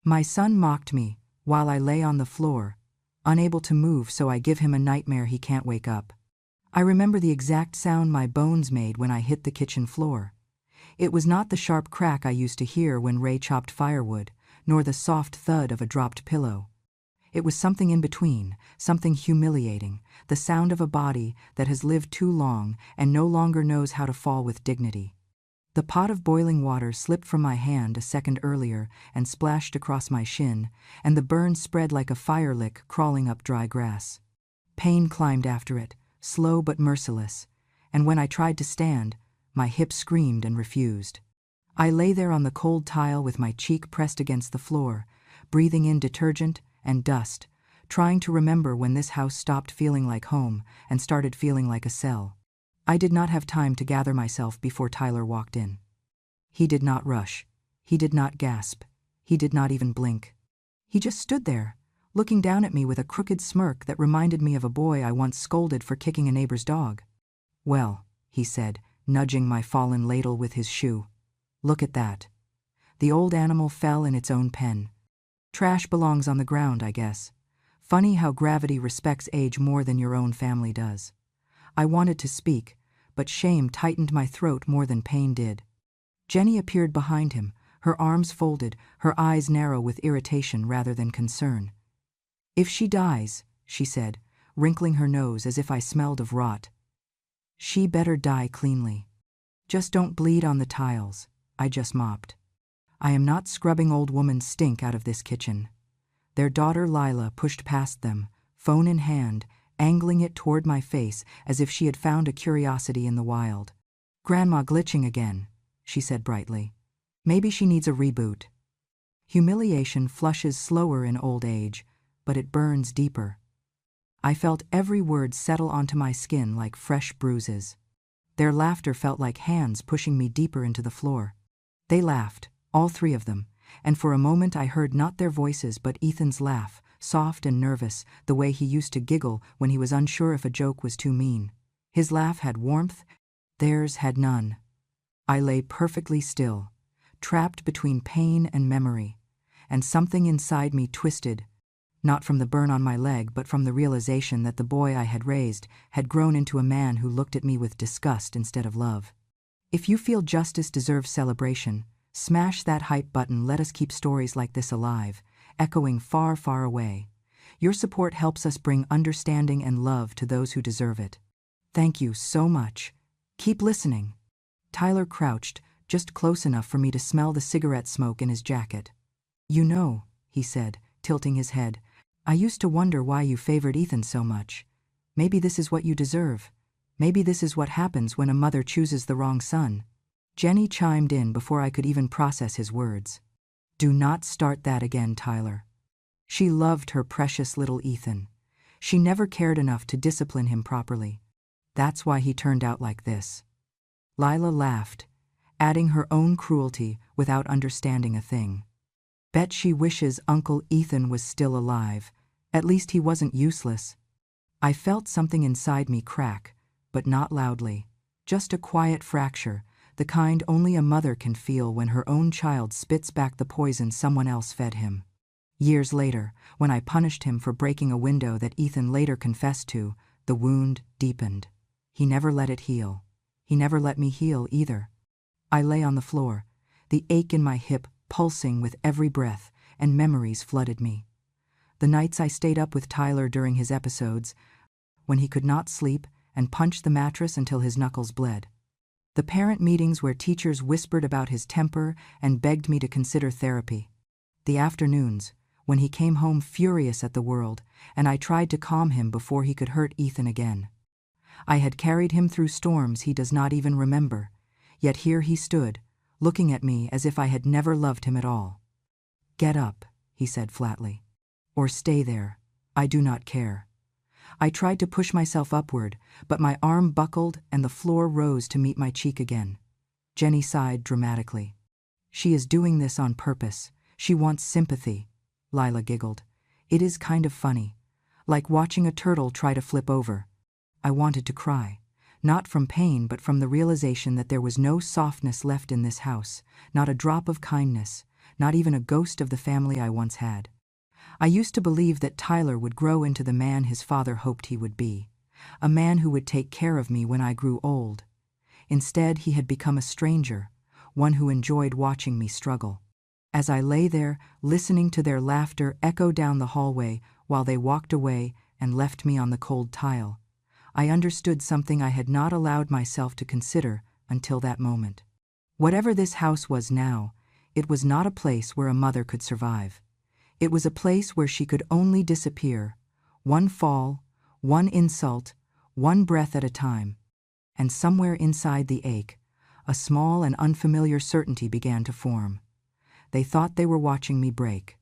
My son mocked me while I lay on the floor, unable to move, so I give him a nightmare he can't wake up. I remember the exact sound my bones made when I hit the kitchen floor. It was not the sharp crack I used to hear when Ray chopped firewood, nor the soft thud of a dropped pillow. It was something in between, something humiliating, the sound of a body that has lived too long and no longer knows how to fall with dignity. The pot of boiling water slipped from my hand a second earlier and splashed across my shin, and the burn spread like a fire lick crawling up dry grass. Pain climbed after it, slow but merciless, and when I tried to stand, my hip screamed and refused. I lay there on the cold tile with my cheek pressed against the floor, breathing in detergent and dust, trying to remember when this house stopped feeling like home and started feeling like a cell. I did not have time to gather myself before Tyler walked in. He did not rush. He did not gasp. He did not even blink. He just stood there, looking down at me with a crooked smirk that reminded me of a boy I once scolded for kicking a neighbor's dog. "Well," he said, nudging my fallen ladle with his shoe. "Look at that." The old animal fell in its own pen. Trash belongs on the ground, I guess. Funny how gravity respects age more than your own family does. I wanted to speak, but shame tightened my throat more than pain did. Jenny appeared behind him, her arms folded, her eyes narrow with irritation rather than concern. "If she dies," she said, wrinkling her nose as if I smelled of rot, "she better die cleanly. Just don't bleed on the tiles," I just mopped. "I am not scrubbing old woman's stink out of this kitchen." Their daughter Lila pushed past them, phone in hand, angling it toward my face as if she had found a curiosity in the wild. "Grandma glitching again," she said brightly. "Maybe she needs a reboot." Humiliation flushes slower in old age, but it burns deeper. I felt every word settle onto my skin like fresh bruises. Their laughter felt like hands pushing me deeper into the floor. They laughed, all three of them, and for a moment I heard not their voices but Ethan's laugh, soft and nervous, the way he used to giggle when he was unsure if a joke was too mean. His laugh had warmth, theirs had none. I lay perfectly still, trapped between pain and memory, and something inside me twisted, not from the burn on my leg but from the realization that the boy I had raised had grown into a man who looked at me with disgust instead of love. If you feel justice deserves celebration, smash that hype button. Let us keep stories like this alive, echoing far, far away. Your support helps us bring understanding and love to those who deserve it. Thank you so much. Keep listening. Tyler crouched, just close enough for me to smell the cigarette smoke in his jacket. "You know," he said, tilting his head, "I used to wonder why you favored Ethan so much. Maybe this is what you deserve. Maybe this is what happens when a mother chooses the wrong son." Jenny chimed in before I could even process his words. "Do not start that again, Tyler." She loved her precious little Ethan. She never cared enough to discipline him properly. That's why he turned out like this. Lila laughed, adding her own cruelty without understanding a thing. "Bet she wishes Uncle Ethan was still alive. At least he wasn't useless." I felt something inside me crack, but not loudly. Just a quiet fracture, the kind only a mother can feel when her own child spits back the poison someone else fed him. Years later, when I punished him for breaking a window that Ethan later confessed to, the wound deepened. He never let it heal. He never let me heal either. I lay on the floor, the ache in my hip pulsing with every breath, and memories flooded me. The nights I stayed up with Tyler during his episodes, when he could not sleep and punched the mattress until his knuckles bled. The parent meetings where teachers whispered about his temper and begged me to consider therapy. The afternoons, when he came home furious at the world, and I tried to calm him before he could hurt Ethan again. I had carried him through storms he does not even remember, yet here he stood, looking at me as if I had never loved him at all. "Get up," he said flatly. "Or stay there. I do not care." I tried to push myself upward, but my arm buckled and the floor rose to meet my cheek again. Jenny sighed dramatically. "She is doing this on purpose. She wants sympathy." Lila giggled. "It is kind of funny. Like watching a turtle try to flip over." I wanted to cry, not from pain but from the realization that there was no softness left in this house, not a drop of kindness, not even a ghost of the family I once had. I used to believe that Tyler would grow into the man his father hoped he would be, a man who would take care of me when I grew old. Instead, he had become a stranger, one who enjoyed watching me struggle. As I lay there, listening to their laughter echo down the hallway while they walked away and left me on the cold tile, I understood something I had not allowed myself to consider until that moment. Whatever this house was now, it was not a place where a mother could survive. It was a place where she could only disappear, one fall, one insult, one breath at a time. And somewhere inside the ache, a small and unfamiliar certainty began to form. They thought they were watching me break.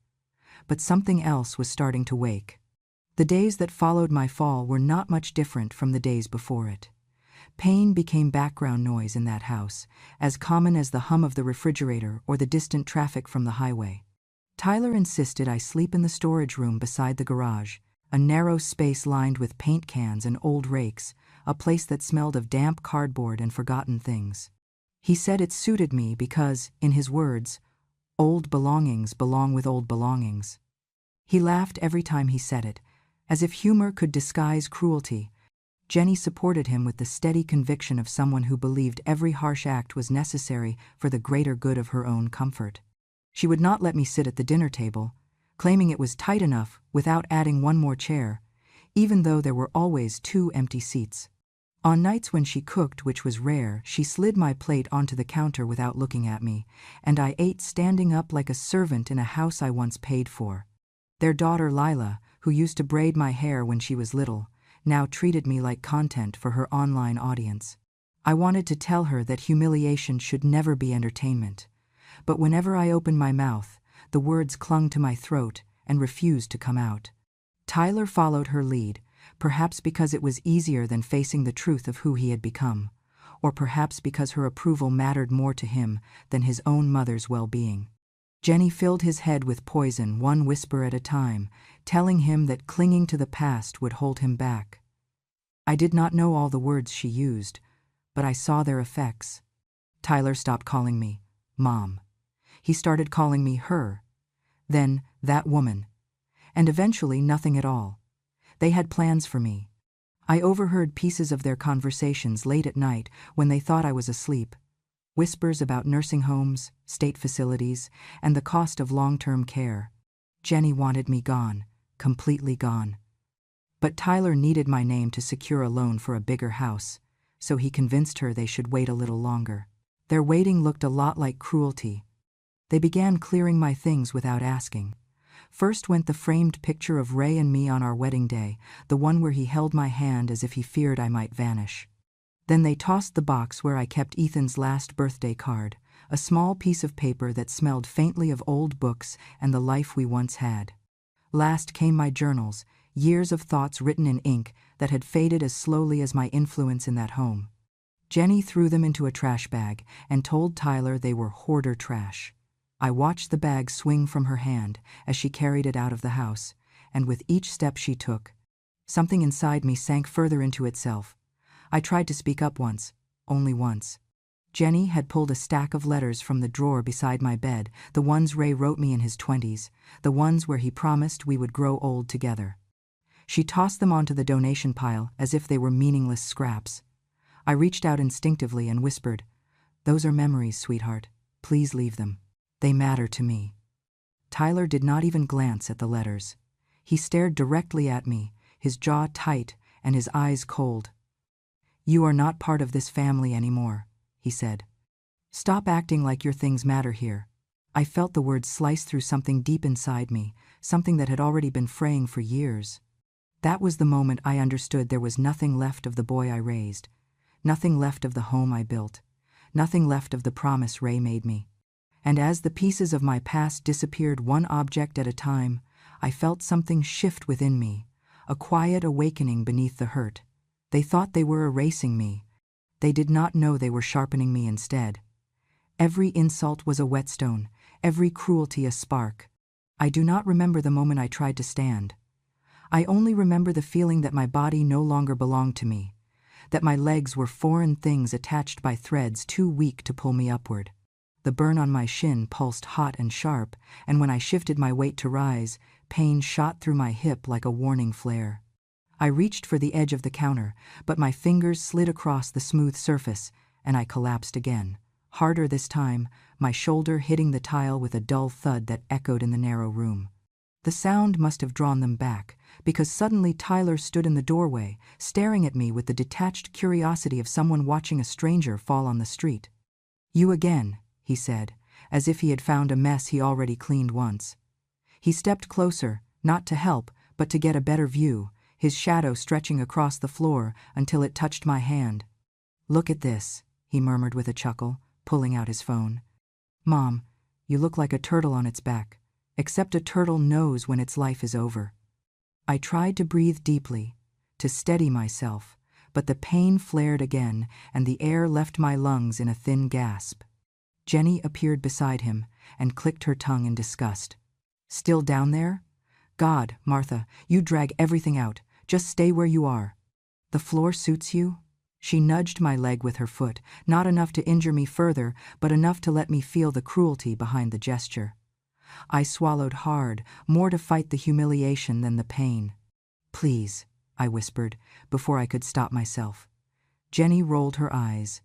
But something else was starting to wake. The days that followed my fall were not much different from the days before it. Pain became background noise in that house, as common as the hum of the refrigerator or the distant traffic from the highway. Tyler insisted I sleep in the storage room beside the garage, a narrow space lined with paint cans and old rakes, a place that smelled of damp cardboard and forgotten things. He said it suited me because, in his words, old belongings belong with old belongings. He laughed every time he said it, as if humor could disguise cruelty. Jenny supported him with the steady conviction of someone who believed every harsh act was necessary for the greater good of her own comfort. She would not let me sit at the dinner table, claiming it was tight enough without adding one more chair, even though there were always 2 empty seats. On nights when she cooked, which was rare, she slid my plate onto the counter without looking at me, and I ate standing up like a servant in a house I once paid for. Their daughter Lila, who used to braid my hair when she was little, now treated me like content for her online audience. I wanted to tell her that humiliation should never be entertainment, but whenever I opened my mouth, the words clung to my throat and refused to come out. Tyler followed her lead, perhaps because it was easier than facing the truth of who he had become, or perhaps because her approval mattered more to him than his own mother's well-being. Jenny filled his head with poison, one whisper at a time, telling him that clinging to the past would hold him back. I did not know all the words she used, but I saw their effects. Tyler stopped calling me Mom. He started calling me her, then that woman, and eventually nothing at all. They had plans for me. I overheard pieces of their conversations late at night when they thought I was asleep. Whispers about nursing homes, state facilities, and the cost of long-term care. Jenny wanted me gone, completely gone. But Tyler needed my name to secure a loan for a bigger house, so he convinced her they should wait a little longer. Their waiting looked a lot like cruelty. They began clearing my things without asking. First went the framed picture of Ray and me on our wedding day, the one where he held my hand as if he feared I might vanish. Then they tossed the box where I kept Ethan's last birthday card, a small piece of paper that smelled faintly of old books and the life we once had. Last came my journals, years of thoughts written in ink that had faded as slowly as my influence in that home. Jenny threw them into a trash bag and told Tyler they were hoarder trash. I watched the bag swing from her hand as she carried it out of the house, and with each step she took, something inside me sank further into itself. I tried to speak up once, only once. Jenny had pulled a stack of letters from the drawer beside my bed, the ones Ray wrote me in his 20s, the ones where he promised we would grow old together. She tossed them onto the donation pile as if they were meaningless scraps. I reached out instinctively and whispered, "Those are memories, sweetheart. Please leave them. They matter to me." Tyler did not even glance at the letters. He stared directly at me, his jaw tight and his eyes cold. "You are not part of this family anymore," he said. "Stop acting like your things matter here." I felt the words slice through something deep inside me, something that had already been fraying for years. That was the moment I understood there was nothing left of the boy I raised, nothing left of the home I built, nothing left of the promise Ray made me. And as the pieces of my past disappeared one object at a time, I felt something shift within me, a quiet awakening beneath the hurt. They thought they were erasing me. They did not know they were sharpening me instead. Every insult was a whetstone, every cruelty a spark. I do not remember the moment I tried to stand. I only remember the feeling that my body no longer belonged to me, that my legs were foreign things attached by threads too weak to pull me upward. The burn on my shin pulsed hot and sharp, and when I shifted my weight to rise, pain shot through my hip like a warning flare. I reached for the edge of the counter, but my fingers slid across the smooth surface, and I collapsed again. Harder this time, my shoulder hitting the tile with a dull thud that echoed in the narrow room. The sound must have drawn them back, because suddenly Tyler stood in the doorway, staring at me with the detached curiosity of someone watching a stranger fall on the street. "You again," he said, as if he had found a mess he already cleaned once. He stepped closer, not to help, but to get a better view, his shadow stretching across the floor until it touched my hand. "Look at this," he murmured with a chuckle, pulling out his phone. "Mom, you look like a turtle on its back, except a turtle knows when its life is over." I tried to breathe deeply, to steady myself, but the pain flared again, and the air left my lungs in a thin gasp. Jenny appeared beside him and clicked her tongue in disgust. "Still down there? God, Martha, you drag everything out. Just stay where you are." "The floor suits you?" She nudged my leg with her foot, not enough to injure me further, but enough to let me feel the cruelty behind the gesture. I swallowed hard, more to fight the humiliation than the pain. "Please," I whispered, before I could stop myself. Jenny rolled her eyes.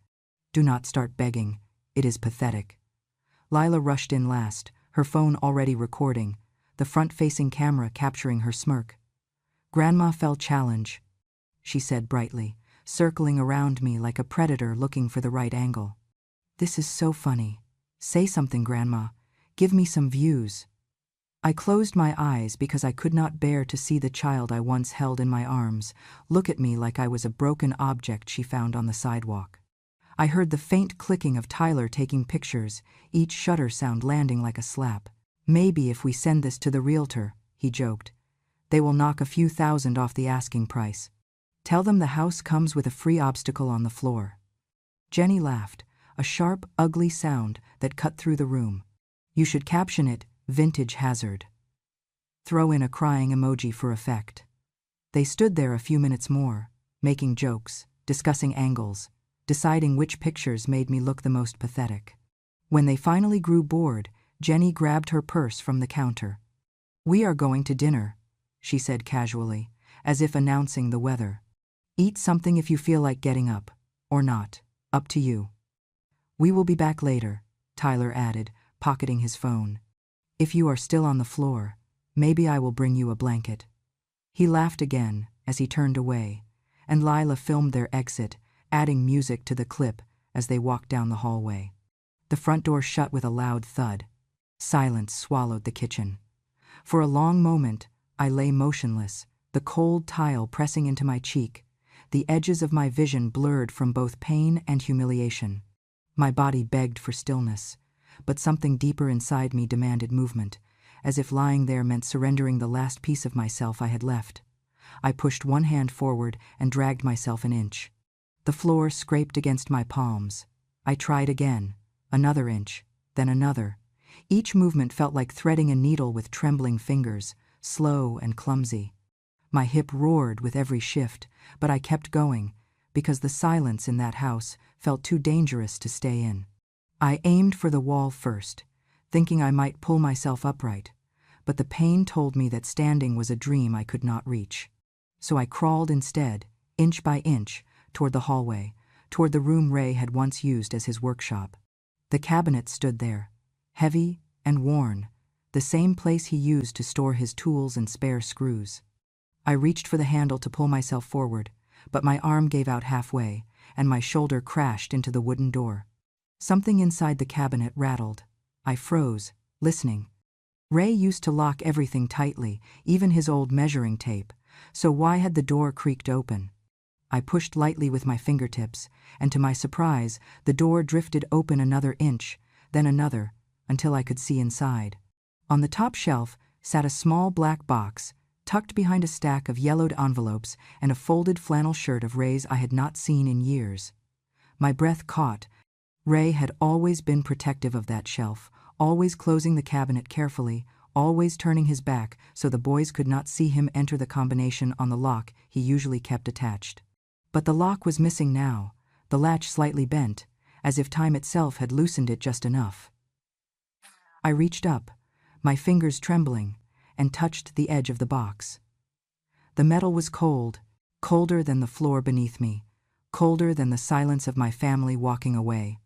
"Do not start begging. It is pathetic." Lila rushed in last, her phone already recording, the front-facing camera capturing her smirk. "Grandma fell challenge," she said brightly, circling around me like a predator looking for the right angle. "This is so funny. Say something, Grandma. Give me some views." I closed my eyes because I could not bear to see the child I once held in my arms look at me like I was a broken object she found on the sidewalk. I heard the faint clicking of Tyler taking pictures, each shutter sound landing like a slap. "Maybe if we send this to the realtor," he joked, "they will knock a few thousand off the asking price. Tell them the house comes with a free obstacle on the floor." Jenny laughed, a sharp, ugly sound that cut through the room. "You should caption it, 'Vintage Hazard.' Throw in a crying emoji for effect." They stood there a few minutes more, making jokes, discussing angles, deciding which pictures made me look the most pathetic. When they finally grew bored, Jenny grabbed her purse from the counter. "We are going to dinner," she said casually, as if announcing the weather. "Eat something if you feel like getting up, or not, up to you." "We will be back later," Tyler added, pocketing his phone. "If you are still on the floor, maybe I will bring you a blanket." He laughed again as he turned away, and Lila filmed their exit, adding music to the clip as they walked down the hallway. The front door shut with a loud thud. Silence swallowed the kitchen. For a long moment, I lay motionless, the cold tile pressing into my cheek, the edges of my vision blurred from both pain and humiliation. My body begged for stillness, but something deeper inside me demanded movement, as if lying there meant surrendering the last piece of myself I had left. I pushed one hand forward and dragged myself an inch. The floor scraped against my palms. I tried again, another inch, then another. Each movement felt like threading a needle with trembling fingers, slow and clumsy. My hip roared with every shift, but I kept going, because the silence in that house felt too dangerous to stay in. I aimed for the wall first, thinking I might pull myself upright, but the pain told me that standing was a dream I could not reach. So I crawled instead, inch by inch, toward the hallway, toward the room Ray had once used as his workshop. The cabinet stood there, heavy and worn, the same place he used to store his tools and spare screws. I reached for the handle to pull myself forward, but my arm gave out halfway, and my shoulder crashed into the wooden door. Something inside the cabinet rattled. I froze, listening. Ray used to lock everything tightly, even his old measuring tape, so why had the door creaked open? I pushed lightly with my fingertips, and to my surprise, the door drifted open another inch, then another, until I could see inside. On the top shelf sat a small black box, tucked behind a stack of yellowed envelopes and a folded flannel shirt of Ray's I had not seen in years. My breath caught. Ray had always been protective of that shelf, always closing the cabinet carefully, always turning his back so the boys could not see him enter the combination on the lock he usually kept attached. But the lock was missing now, the latch slightly bent, as if time itself had loosened it just enough. I reached up, my fingers trembling, and touched the edge of the box. The metal was cold, colder than the floor beneath me, colder than the silence of my family walking away.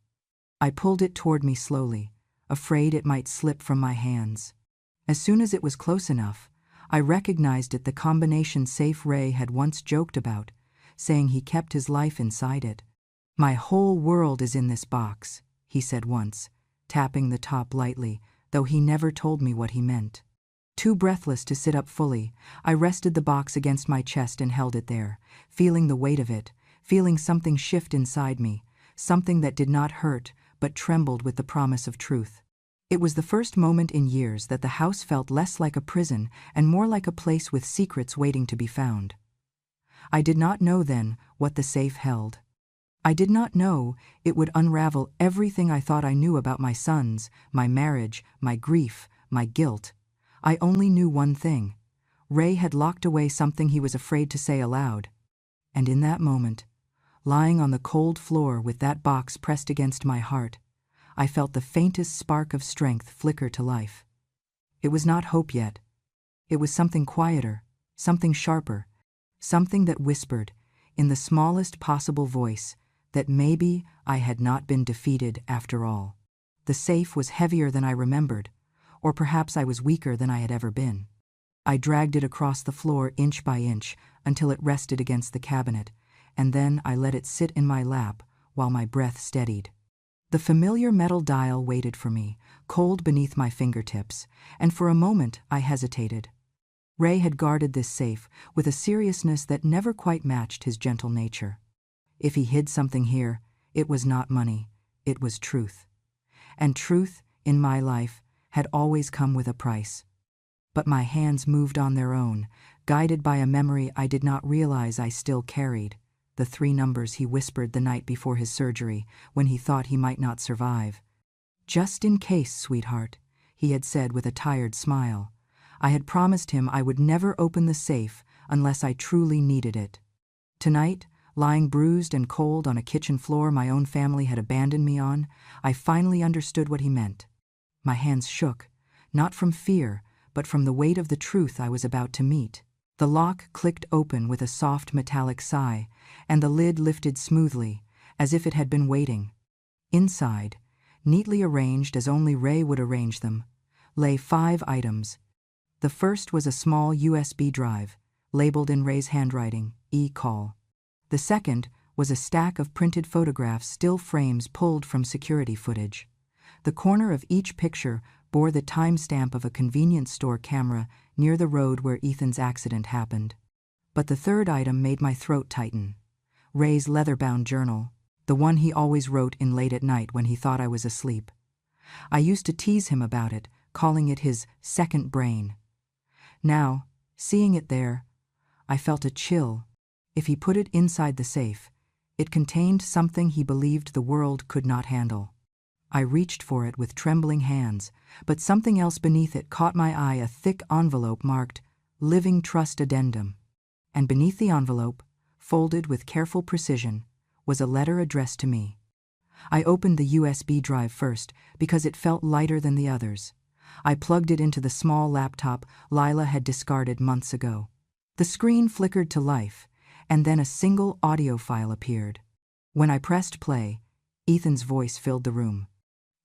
I pulled it toward me slowly, afraid it might slip from my hands. As soon as it was close enough, I recognized it, the combination safe Ray had once joked about, saying he kept his life inside it. "My whole world is in this box," he said once, tapping the top lightly, though he never told me what he meant. Too breathless to sit up fully, I rested the box against my chest and held it there, feeling the weight of it, feeling something shift inside me, something that did not hurt but trembled with the promise of truth. It was the first moment in years that the house felt less like a prison and more like a place with secrets waiting to be found. I did not know then what the safe held. I did not know it would unravel everything I thought I knew about my sons, my marriage, my grief, my guilt. I only knew one thing. Ray had locked away something he was afraid to say aloud. And in that moment, lying on the cold floor with that box pressed against my heart, I felt the faintest spark of strength flicker to life. It was not hope yet. It was something quieter, something sharper, something that whispered, in the smallest possible voice, that maybe I had not been defeated after all. The safe was heavier than I remembered, or perhaps I was weaker than I had ever been. I dragged it across the floor inch by inch until it rested against the cabinet, and then I let it sit in my lap while my breath steadied. The familiar metal dial waited for me, cold beneath my fingertips, and for a moment I hesitated. Ray had guarded this safe with a seriousness that never quite matched his gentle nature. If he hid something here, it was not money, it was truth. And truth, in my life, had always come with a price. But my hands moved on their own, guided by a memory I did not realize I still carried. The 3 numbers he whispered the night before his surgery, when he thought he might not survive. "Just in case, sweetheart," he had said with a tired smile. I had promised him I would never open the safe unless I truly needed it. Tonight, lying bruised and cold on a kitchen floor my own family had abandoned me on, I finally understood what he meant. My hands shook, not from fear, but from the weight of the truth I was about to meet. The lock clicked open with a soft metallic sigh, and the lid lifted smoothly, as if it had been waiting. Inside, neatly arranged as only Ray would arrange them, lay 5 items. The first was a small USB drive, labeled in Ray's handwriting, "E-call." The second was a stack of printed photographs, still frames pulled from security footage. The corner of each picture bore the timestamp of a convenience store camera near the road where Ethan's accident happened. But the third item made my throat tighten. Ray's leather-bound journal, the one he always wrote in late at night when he thought I was asleep. I used to tease him about it, calling it his second brain. Now, seeing it there, I felt a chill. If he put it inside the safe, it contained something he believed the world could not handle. I reached for it with trembling hands, but something else beneath it caught my eye, a thick envelope marked "Living Trust Addendum." And beneath the envelope, folded with careful precision, was a letter addressed to me. I opened the USB drive first because it felt lighter than the others. I plugged it into the small laptop Lila had discarded months ago. The screen flickered to life, and then a single audio file appeared. When I pressed play, Ethan's voice filled the room.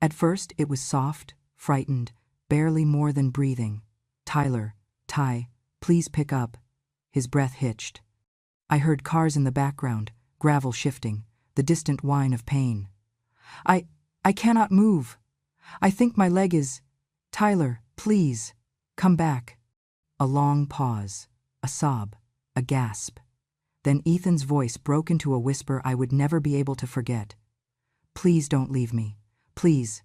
At first it was soft, frightened, barely more than breathing. "Tyler, Ty, please pick up." His breath hitched. I heard cars in the background, gravel shifting, the distant whine of pain. I cannot move. I think my leg is... Tyler, please, come back." A long pause, a sob, a gasp. Then Ethan's voice broke into a whisper I would never be able to forget. "Please don't leave me. Please,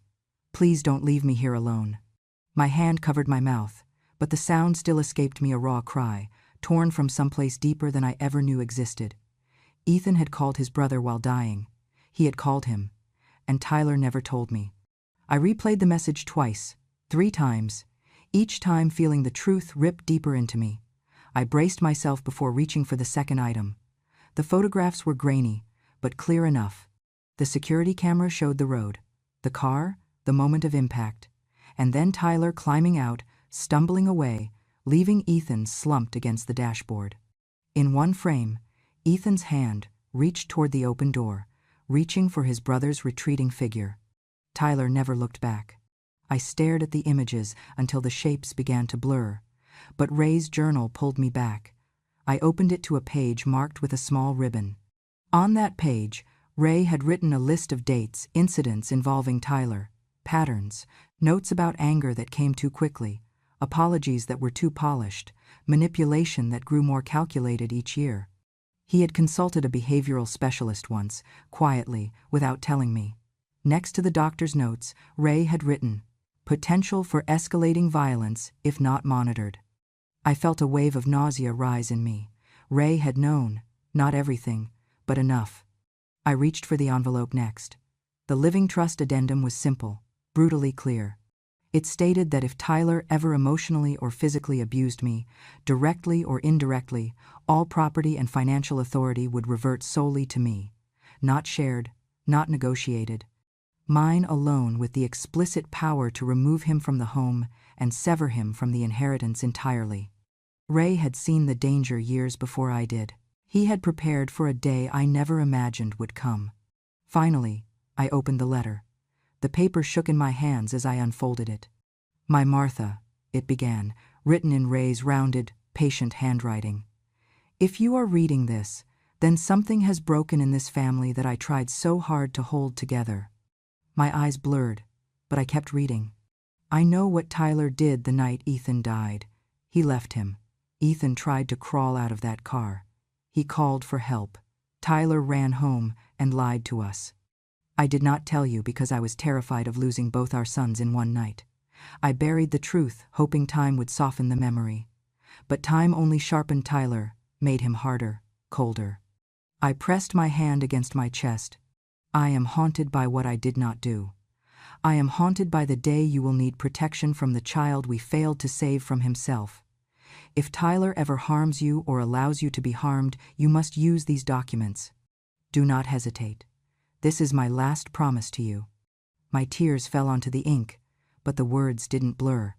please don't leave me here alone." My hand covered my mouth, but the sound still escaped me, a raw cry, torn from someplace deeper than I ever knew existed. Ethan had called his brother while dying. He had called him, and Tyler never told me. I replayed the message twice, 3 times, each time feeling the truth rip deeper into me. I braced myself before reaching for the second item. The photographs were grainy, but clear enough. The security camera showed the road, the car, the moment of impact, and then Tyler climbing out, stumbling away, leaving Ethan slumped against the dashboard. In one frame, Ethan's hand reached toward the open door, reaching for his brother's retreating figure. Tyler never looked back. I stared at the images until the shapes began to blur, but Ray's journal pulled me back. I opened it to a page marked with a small ribbon. On that page, Ray had written a list of dates, incidents involving Tyler, patterns, notes about anger that came too quickly, apologies that were too polished, manipulation that grew more calculated each year. He had consulted a behavioral specialist once, quietly, without telling me. Next to the doctor's notes, Ray had written, "Potential for escalating violence if not monitored." I felt a wave of nausea rise in me. Ray had known, not everything, but enough. I reached for the envelope next. The Living Trust addendum was simple, brutally clear. It stated that if Tyler ever emotionally or physically abused me, directly or indirectly, all property and financial authority would revert solely to me. Not shared, not negotiated. Mine alone, with the explicit power to remove him from the home and sever him from the inheritance entirely. Ray had seen the danger years before I did. He had prepared for a day I never imagined would come. Finally, I opened the letter. The paper shook in my hands as I unfolded it. "My Martha," it began, written in Ray's rounded, patient handwriting. "If you are reading this, then something has broken in this family that I tried so hard to hold together." My eyes blurred, but I kept reading. "I know what Tyler did the night Ethan died. He left him. Ethan tried to crawl out of that car. He called for help. Tyler ran home and lied to us. I did not tell you because I was terrified of losing both our sons in one night. I buried the truth, hoping time would soften the memory. But time only sharpened Tyler, made him harder, colder. I pressed my hand against my chest. I am haunted by what I did not do. I am haunted by the day you will need protection from the child we failed to save from himself. If Tyler ever harms you or allows you to be harmed, you must use these documents. Do not hesitate. This is my last promise to you." My tears fell onto the ink, but the words didn't blur.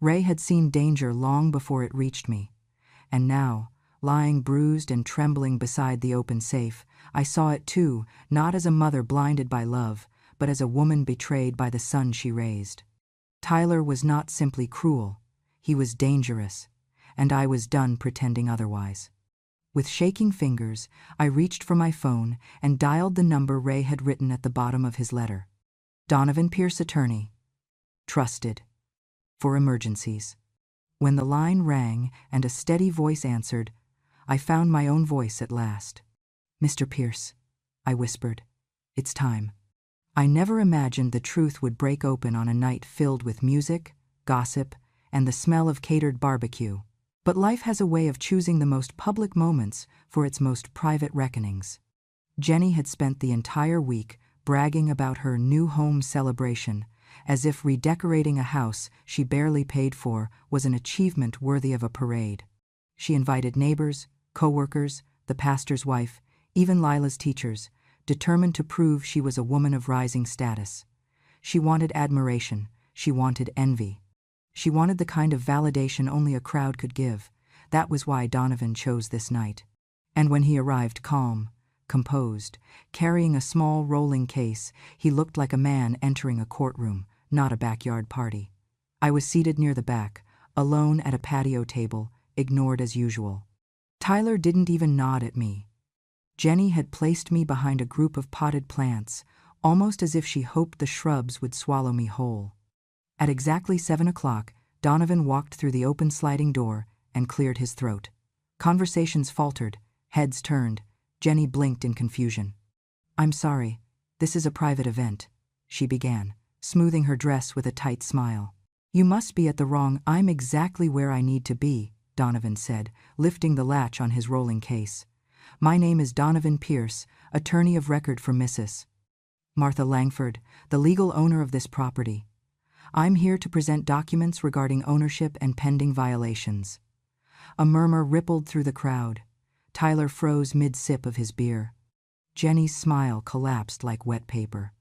Ray had seen danger long before it reached me, and now, lying bruised and trembling beside the open safe, I saw it too, not as a mother blinded by love, but as a woman betrayed by the son she raised. Tyler was not simply cruel, he was dangerous, and I was done pretending otherwise. With shaking fingers, I reached for my phone and dialed the number Ray had written at the bottom of his letter. Donovan Pierce, attorney. Trusted. For emergencies. When the line rang and a steady voice answered, I found my own voice at last. "Mr. Pierce," I whispered, "it's time." I never imagined the truth would break open on a night filled with music, gossip, and the smell of catered barbecue. But life has a way of choosing the most public moments for its most private reckonings. Jenny had spent the entire week bragging about her new home celebration, as if redecorating a house she barely paid for was an achievement worthy of a parade. She invited neighbors, co-workers, the pastor's wife, even Lila's teachers, determined to prove she was a woman of rising status. She wanted admiration, she wanted envy. She wanted the kind of validation only a crowd could give. That was why Donovan chose this night. And when he arrived calm, composed, carrying a small rolling case, he looked like a man entering a courtroom, not a backyard party. I was seated near the back, alone at a patio table, ignored as usual. Tyler didn't even nod at me. Jenny had placed me behind a group of potted plants, almost as if she hoped the shrubs would swallow me whole. At exactly 7 o'clock, Donovan walked through the open sliding door and cleared his throat. Conversations faltered, heads turned. Jenny blinked in confusion. "I'm sorry, this is a private event," she began, smoothing her dress with a tight smile. "You must be at the wrong—" "I'm exactly where I need to be," Donovan said, lifting the latch on his rolling case. "My name is Donovan Pierce, attorney of record for Mrs. Martha Langford, the legal owner of this property. I'm here to present documents regarding ownership and pending violations." A murmur rippled through the crowd. Tyler froze mid-sip of his beer. Jenny's smile collapsed like wet paper.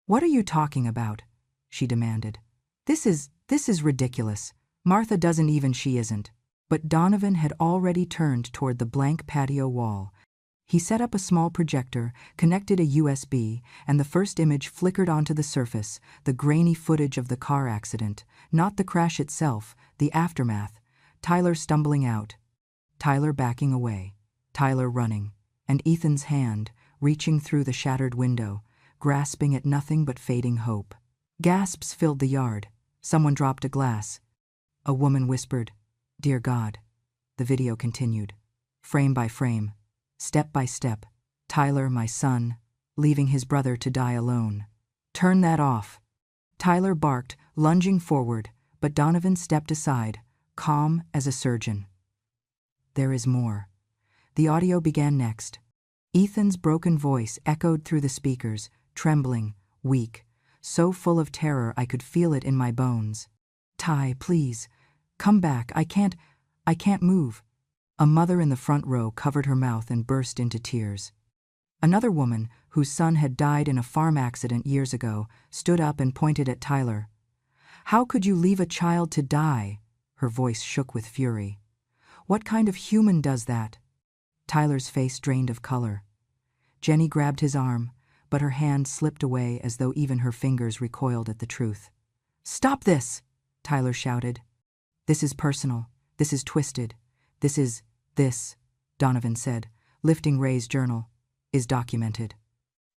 "What are you talking about?" she demanded. This is ridiculous. Martha doesn't even, she isn't. But Donovan had already turned toward the blank patio wall. He set up a small projector, connected a USB, and the first image flickered onto the surface, the grainy footage of the car accident, not the crash itself, the aftermath. Tyler stumbling out, Tyler backing away, Tyler running, and Ethan's hand, reaching through the shattered window, grasping at nothing but fading hope. Gasps filled the yard. Someone dropped a glass. A woman whispered, "Dear God." The video continued, frame by frame, step by step. Tyler, my son, leaving his brother to die alone. "Turn that off." Tyler barked, lunging forward, but Donovan stepped aside, calm as a surgeon. There is more. The audio began next. Ethan's broken voice echoed through the speakers, trembling, weak, so full of terror I could feel it in my bones. "Ty, please, come back. I can't move." A mother in the front row covered her mouth and burst into tears. Another woman, whose son had died in a farm accident years ago, stood up and pointed at Tyler. "How could you leave a child to die?" Her voice shook with fury. "What kind of human does that?" Tyler's face drained of color. Jenny grabbed his arm, but her hand slipped away as though even her fingers recoiled at the truth. "Stop this!" Tyler shouted. "This is personal. This is twisted. This," Donovan said, lifting Ray's journal, "is documented."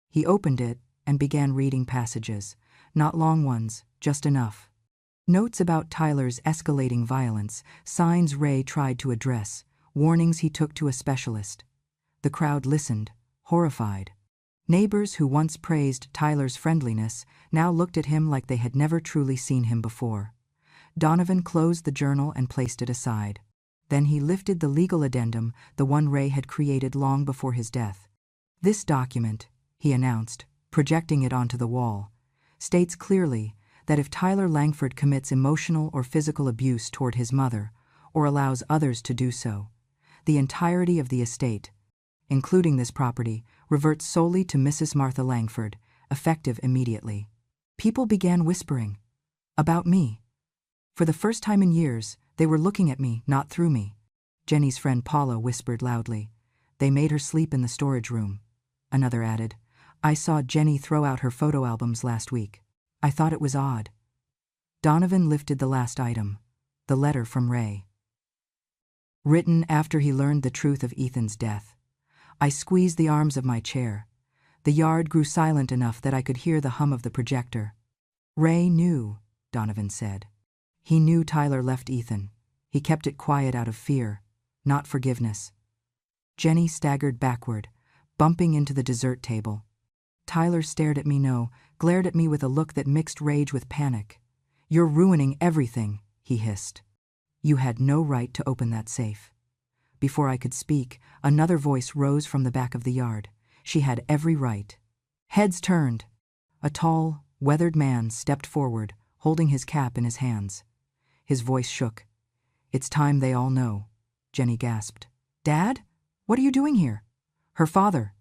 He opened it and began reading passages, not long ones, just enough. Notes about Tyler's escalating violence, signs Ray tried to address, warnings he took to a specialist. The crowd listened, horrified. Neighbors who once praised Tyler's friendliness now looked at him like they had never truly seen him before. Donovan closed the journal and placed it aside. Then he lifted the legal addendum, the one Ray had created long before his death. "This document," he announced, projecting it onto the wall, "states clearly that if Tyler Langford commits emotional or physical abuse toward his mother, or allows others to do so, the entirety of the estate, including this property, reverts solely to Mrs. Martha Langford, effective immediately." People began whispering. About me. For the first time in years, they were looking at me, not through me. Jenny's friend Paula whispered loudly, "They made her sleep in the storage room." Another added, "I saw Jenny throw out her photo albums last week. I thought it was odd." Donovan lifted the last item, the letter from Ray. Written after he learned the truth of Ethan's death. I squeezed the arms of my chair. The yard grew silent enough that I could hear the hum of the projector. "Ray knew," Donovan said. "He knew Tyler left Ethan. He kept it quiet out of fear, not forgiveness." Jenny staggered backward, bumping into the dessert table. Tyler stared at me, glared at me with a look that mixed rage with panic. "You're ruining everything," he hissed. "You had no right to open that safe." Before I could speak, another voice rose from the back of the yard. She had every right. Heads turned. A tall, weathered man stepped forward, holding his cap in his hands. His voice shook. "It's time they all know," Jenny gasped. "Dad? What are you doing here?" Her father.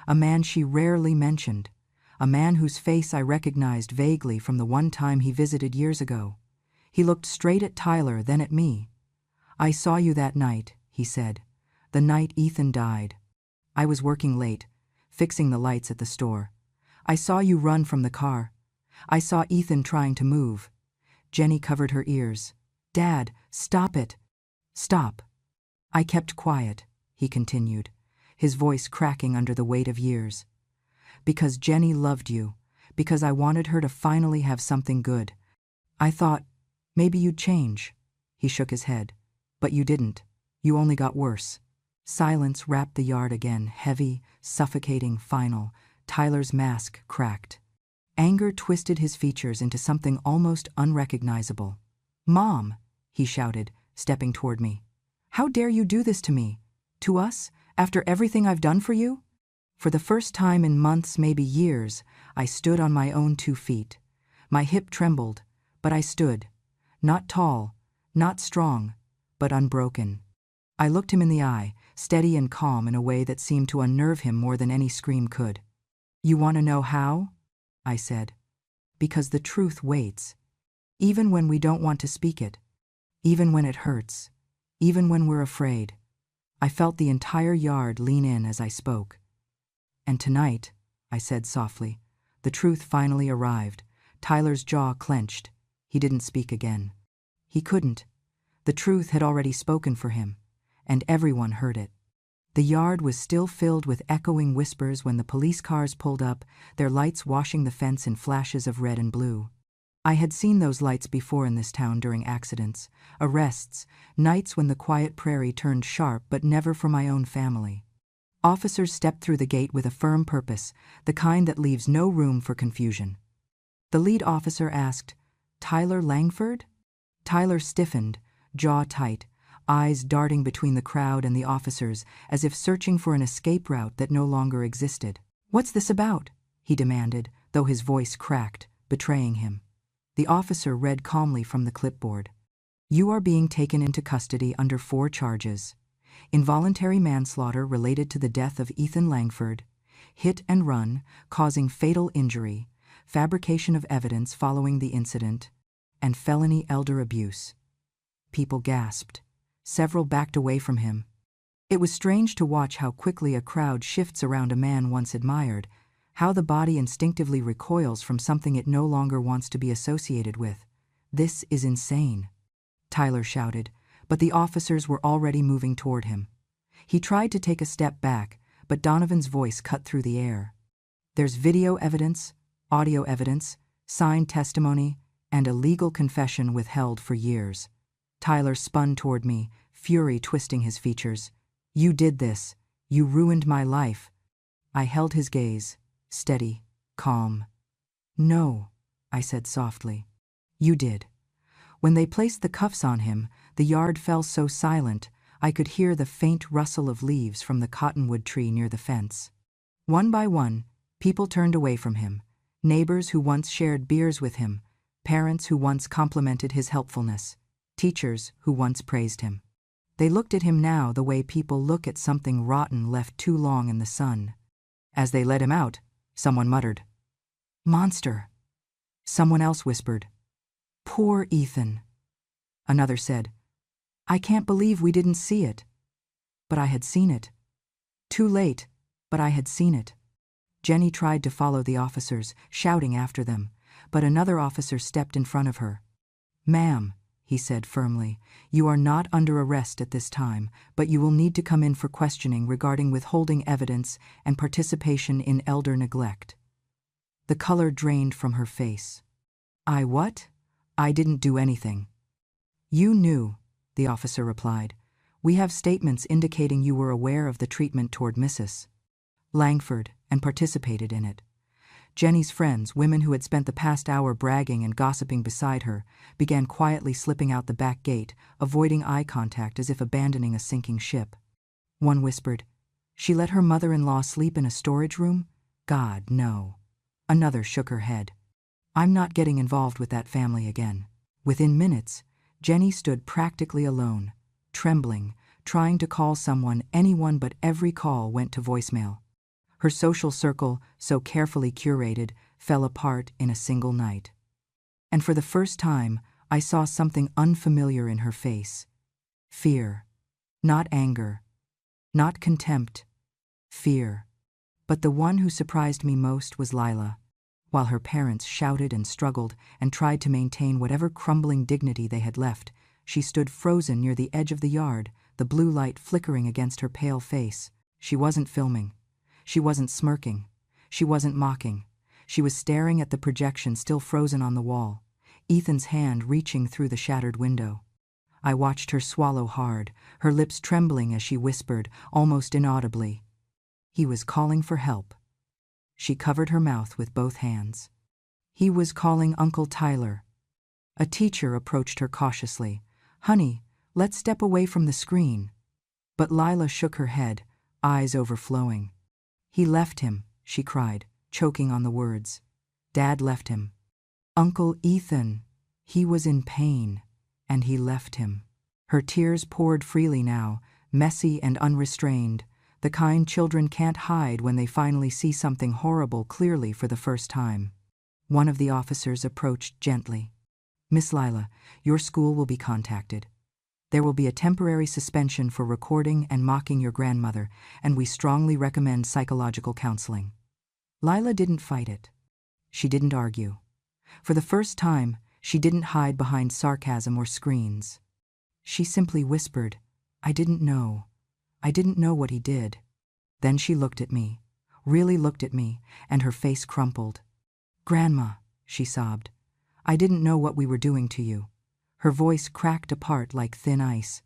A man she rarely mentioned. A man whose face I recognized vaguely from the one time he visited years ago. He looked straight at Tyler, then at me. "I saw you that night," he said. "The night Ethan died. I was working late, fixing the lights at the store. I saw you run from the car. I saw Ethan trying to move." Jenny covered her ears. "Dad, stop it. Stop." "I kept quiet," he continued, his voice cracking under the weight of years. "Because Jenny loved you, because I wanted her to finally have something good. I thought, maybe you'd change." He shook his head. "But you didn't. You only got worse." Silence wrapped the yard again, heavy, suffocating, final. Tyler's mask cracked. Anger twisted his features into something almost unrecognizable. "Mom," he shouted, stepping toward me. "How dare you do this to me? To us, after everything I've done for you?" For the first time in months, maybe years, I stood on my own 2 feet. My hip trembled, but I stood. Not tall, not strong, but unbroken. I looked him in the eye, steady and calm in a way that seemed to unnerve him more than any scream could. "You want to know how?" I said. "Because the truth waits. Even when we don't want to speak it. Even when it hurts. Even when we're afraid. I felt the entire yard lean in as I spoke. And tonight, I said softly, the truth finally arrived. Tyler's jaw clenched. He didn't speak again. He couldn't. The truth had already spoken for him, and everyone heard it. The yard was still filled with echoing whispers when the police cars pulled up, their lights washing the fence in flashes of red and blue. I had seen those lights before in this town during accidents, arrests, nights when the quiet prairie turned sharp, but never for my own family. Officers stepped through the gate with a firm purpose, the kind that leaves no room for confusion. The lead officer asked, "Tyler Langford?" Tyler stiffened, jaw tight, eyes darting between the crowd and the officers as if searching for an escape route that no longer existed. "What's this about?" he demanded, though his voice cracked, betraying him. The officer read calmly from the clipboard. "You are being taken into custody under 4 charges. Involuntary manslaughter related to the death of Ethan Langford, hit and run, causing fatal injury, fabrication of evidence following the incident, and felony elder abuse." People gasped. Several backed away from him. It was strange to watch how quickly a crowd shifts around a man once admired, how the body instinctively recoils from something it no longer wants to be associated with. "This is insane," Tyler shouted, but the officers were already moving toward him. He tried to take a step back, but Donovan's voice cut through the air. "There's video evidence, audio evidence, signed testimony, and a legal confession withheld for years." Tyler spun toward me, fury twisting his features. "You did this. You ruined my life." I held his gaze, steady, calm. "No," I said softly. "You did." When they placed the cuffs on him, the yard fell so silent I could hear the faint rustle of leaves from the cottonwood tree near the fence. One by one, people turned away from him, neighbors who once shared beers with him, parents who once complimented his helpfulness, teachers who once praised him. They looked at him now the way people look at something rotten left too long in the sun. As they let him out, someone muttered, "Monster." Someone else whispered, "Poor Ethan." Another said, "I can't believe we didn't see it." But I had seen it. Too late, but I had seen it. Jenny tried to follow the officers, shouting after them, but another officer stepped in front of her. "Ma'am," he said firmly, "you are not under arrest at this time, but you will need to come in for questioning regarding withholding evidence and participation in elder neglect." The color drained from her face. "I what? I didn't do anything." "You knew," the officer replied. "We have statements indicating you were aware of the treatment toward Mrs. Langford and participated in it." Jenny's friends, women who had spent the past hour bragging and gossiping beside her, began quietly slipping out the back gate, avoiding eye contact as if abandoning a sinking ship. One whispered, "She let her mother-in-law sleep in a storage room? God, no." Another shook her head. "I'm not getting involved with that family again." Within minutes, Jenny stood practically alone, trembling, trying to call someone, anyone, but every call went to voicemail. Her social circle, so carefully curated, fell apart in a single night. And for the first time, I saw something unfamiliar in her face. Fear. Not anger. Not contempt. Fear. But the one who surprised me most was Lila. While her parents shouted and struggled and tried to maintain whatever crumbling dignity they had left, she stood frozen near the edge of the yard, the blue light flickering against her pale face. She wasn't filming. She wasn't smirking. She wasn't mocking. She was staring at the projection still frozen on the wall, Ethan's hand reaching through the shattered window. I watched her swallow hard, her lips trembling as she whispered, almost inaudibly, "He was calling for help." She covered her mouth with both hands. "He was calling Uncle Tyler." A teacher approached her cautiously. "Honey, let's step away from the screen." But Lila shook her head, eyes overflowing. "He left him," she cried, choking on the words. "Dad left him. Uncle Ethan. He was in pain, and he left him." Her tears poured freely now, messy and unrestrained, the kind children can't hide when they finally see something horrible clearly for the first time. One of the officers approached gently. Miss Lila, your school will be contacted. There will be a temporary suspension for recording and mocking your grandmother, and we strongly recommend psychological counseling." Lila didn't fight it. She didn't argue. For the first time, she didn't hide behind sarcasm or screens. She simply whispered, "I didn't know. I didn't know what he did." Then she looked at me, really looked at me, and her face crumpled. "Grandma," she sobbed, "I didn't know what we were doing to you." Her voice cracked apart like thin ice.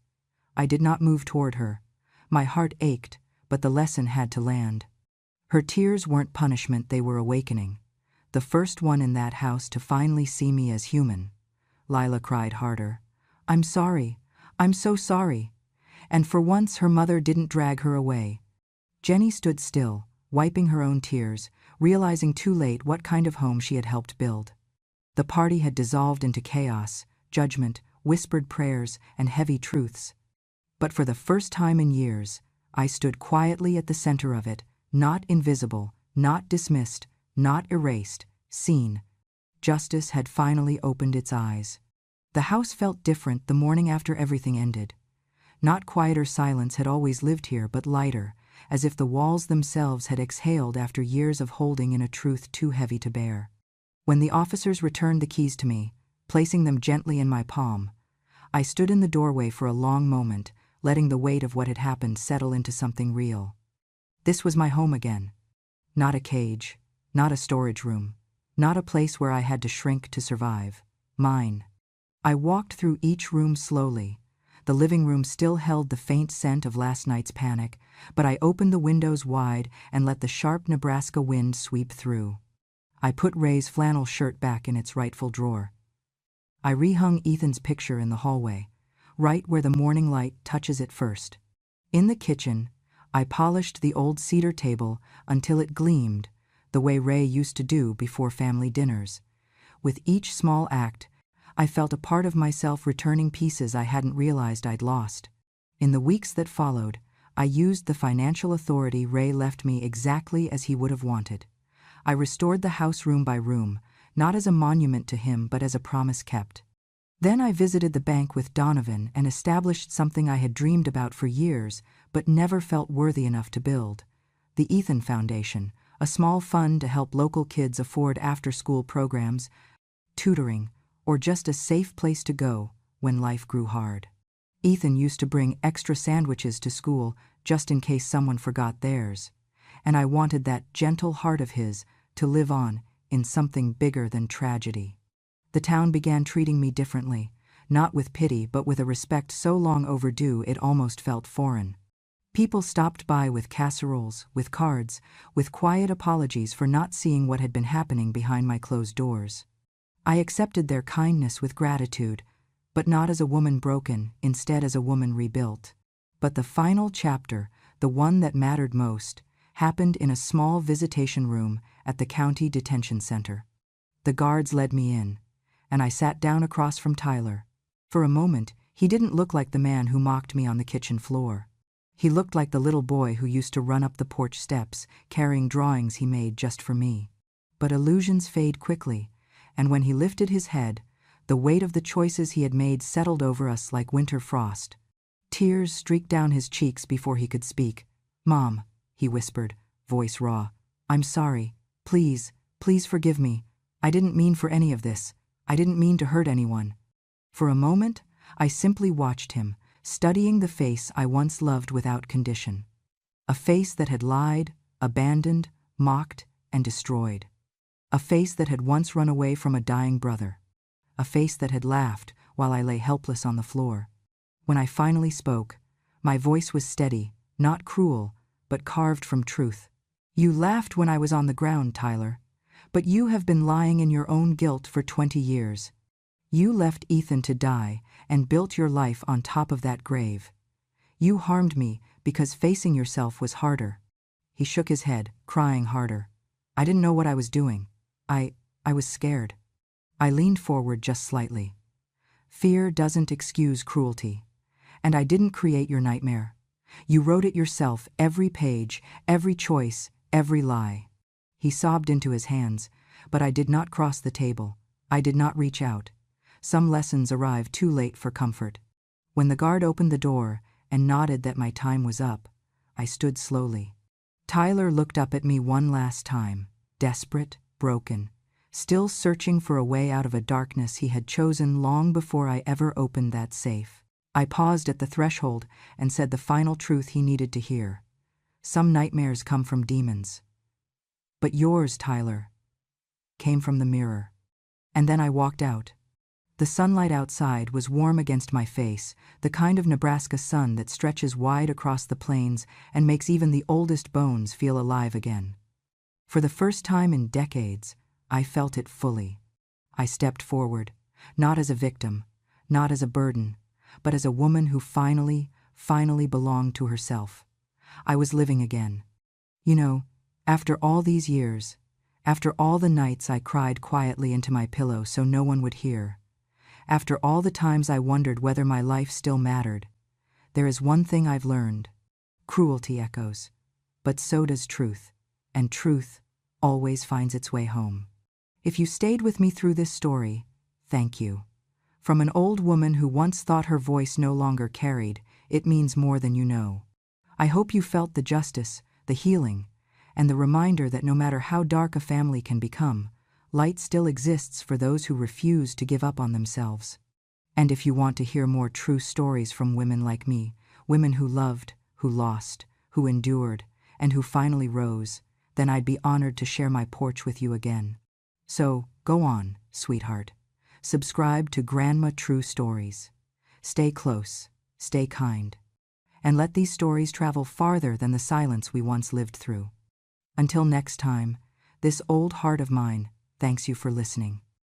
I did not move toward her. My heart ached, but the lesson had to land. Her tears weren't punishment, they were awakening. The first one in that house to finally see me as human. Lila cried harder. "I'm sorry. I'm so sorry." And for once her mother didn't drag her away. Jenny stood still, wiping her own tears, realizing too late what kind of home she had helped build. The party had dissolved into chaos, judgment, whispered prayers, and heavy truths. But for the first time in years, I stood quietly at the center of it, not invisible, not dismissed, not erased, seen. Justice had finally opened its eyes. The house felt different the morning after everything ended. Not quieter silence had always lived here, but lighter, as if the walls themselves had exhaled after years of holding in a truth too heavy to bear. When the officers returned the keys to me, placing them gently in my palm, I stood in the doorway for a long moment, letting the weight of what had happened settle into something real. This was my home again. Not a cage, not a storage room, not a place where I had to shrink to survive. Mine. I walked through each room slowly. The living room still held the faint scent of last night's panic, but I opened the windows wide and let the sharp Nebraska wind sweep through. I put Ray's flannel shirt back in its rightful drawer. I rehung Ethan's picture in the hallway, right where the morning light touches it first. In the kitchen, I polished the old cedar table until it gleamed, the way Ray used to do before family dinners. With each small act, I felt a part of myself returning pieces I hadn't realized I'd lost. In the weeks that followed, I used the financial authority Ray left me exactly as he would have wanted. I restored the house room by room, not as a monument to him but as a promise kept. Then I visited the bank with Donovan and established something I had dreamed about for years but never felt worthy enough to build. The Ethan Foundation, a small fund to help local kids afford after-school programs, tutoring, or just a safe place to go when life grew hard. Ethan used to bring extra sandwiches to school just in case someone forgot theirs, and I wanted that gentle heart of his to live on in something bigger than tragedy. The town began treating me differently, not with pity but with a respect so long overdue it almost felt foreign. People stopped by with casseroles, with cards, with quiet apologies for not seeing what had been happening behind my closed doors. I accepted their kindness with gratitude, but not as a woman broken, instead as a woman rebuilt. But the final chapter, the one that mattered most, happened in a small visitation room at the county detention center. The guards led me in, and I sat down across from Tyler. For a moment, he didn't look like the man who mocked me on the kitchen floor. He looked like the little boy who used to run up the porch steps, carrying drawings he made just for me. But illusions fade quickly, and when he lifted his head, the weight of the choices he had made settled over us like winter frost. Tears streaked down his cheeks before he could speak. "Mom," he whispered, voice raw, "I'm sorry. Please, please forgive me. I didn't mean for any of this. I didn't mean to hurt anyone." For a moment, I simply watched him, studying the face I once loved without condition. A face that had lied, abandoned, mocked, and destroyed. A face that had once run away from a dying brother. A face that had laughed while I lay helpless on the floor. When I finally spoke, my voice was steady, not cruel, but carved from truth. "You laughed when I was on the ground, Tyler, but you have been lying in your own guilt for 20 years. You left Ethan to die and built your life on top of that grave. You harmed me because facing yourself was harder." He shook his head, crying harder. I didn't know what I was doing. I was scared. I leaned forward just slightly. "Fear doesn't excuse cruelty. And I didn't create your nightmare. You wrote it yourself, every page, every choice, every lie." He sobbed into his hands, but I did not cross the table. I did not reach out. Some lessons arrive too late for comfort. When the guard opened the door and nodded that my time was up, I stood slowly. Tyler looked up at me one last time, desperate, broken, still searching for a way out of a darkness he had chosen long before I ever opened that safe. I paused at the threshold and said the final truth he needed to hear. Some nightmares come from demons. But yours, Tyler, came from the mirror. And then I walked out. The sunlight outside was warm against my face, the kind of Nebraska sun that stretches wide across the plains and makes even the oldest bones feel alive again. For the first time in decades, I felt it fully. I stepped forward, not as a victim, not as a burden, but as a woman who finally belonged to herself. I was living again. You know, after all these years, after all the nights I cried quietly into my pillow so no one would hear, after all the times I wondered whether my life still mattered, there is one thing I've learned. Cruelty echoes, but so does truth, and truth always finds its way home. If you stayed with me through this story, thank you. From an old woman who once thought her voice no longer carried, it means more than you know. I hope you felt the justice, the healing, and the reminder that no matter how dark a family can become, light still exists for those who refuse to give up on themselves. And if you want to hear more true stories from women like me, women who loved, who lost, who endured, and who finally rose, then I'd be honored to share my porch with you again. So, go on, sweetheart. Subscribe to Grandma True Stories. Stay close, stay kind, and let these stories travel farther than the silence we once lived through. Until next time, this old heart of mine thanks you for listening.